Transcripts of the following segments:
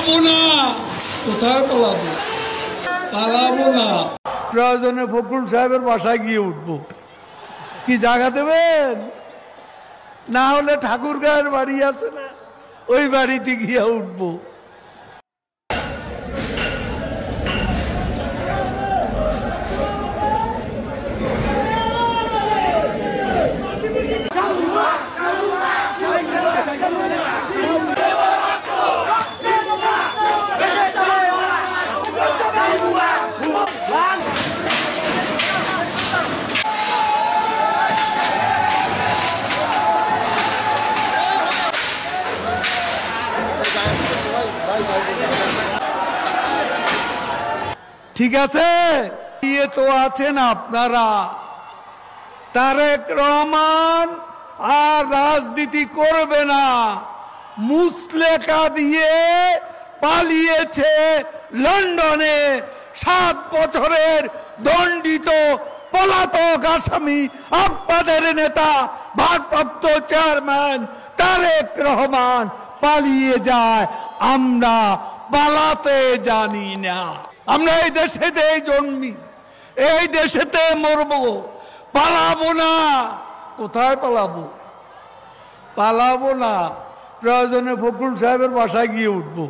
পালাবো না। কোথায় পালাবো? পালাবো না। প্রয়োজনে ফখরুল সাহেবের বাসায় গিয়ে উঠবো। কি জায়গা দেবেন? না হলে ঠাকুরগাঁয়ের বাড়ি আছে না, ওই বাড়িতে গিয়ে উঠবো। ঠিক আছে, ইয়ে তো আছেন আপনারা। তারেক রহমান আর রাজনীতি করবে না। মুসলেকা দিয়ে পালিয়েছে লন্ডনে। 7 বছরের দণ্ডিত পলাতক আসামি আপনাদের নেতা ভারপ্রাপ্ত চেয়ারম্যান তারেক রহমান পালিয়ে যায়। আমরা পালাতে জানি না। আমরা এই দেশেতে জন্মি, এই দেশেতে মরবো। পালাবো না। কোথায় পালাবো? পালাবো না। প্রয়োজনে ফখরুল সাহেবের বাসায় গিয়ে উঠবো।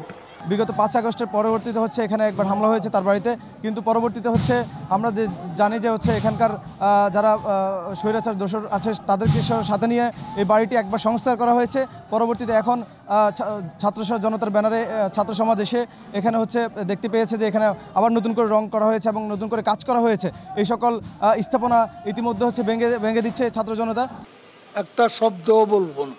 বিগত 5 আগস্টের পরবর্তীতে হচ্ছে এখানে একবার হামলা হয়েছে তার বাড়িতে, কিন্তু পরবর্তীতে হচ্ছে আমরা যে জানি যে হচ্ছে এখানকার যারা স্বৈরাচার দোষর আছে তাদেরকে সাথে নিয়ে এই বাড়িটি একবার সংস্কার করা হয়েছে। পরবর্তীতে এখন ছাত্র জনতার ব্যানারে ছাত্র সমাজ এসে এখানে হচ্ছে দেখতে পেয়েছে যে এখানে আবার নতুন করে রং করা হয়েছে এবং নতুন করে কাজ করা হয়েছে। এই সকল স্থাপনা ইতিমধ্যে হচ্ছে ভেঙে দিচ্ছে ছাত্র জনতা। একটা শব্দও বলবো না।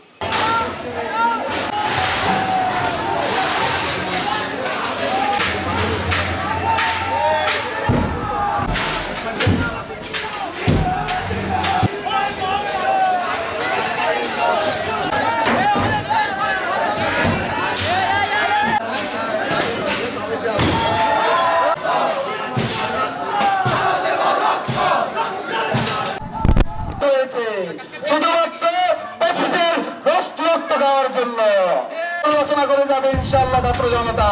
শুধুমাত্র অফিসের রক্ত খাওয়ার জন্য আলোচনা করে যাবে ইনশাআল্লাহ ছাত্র জনতা।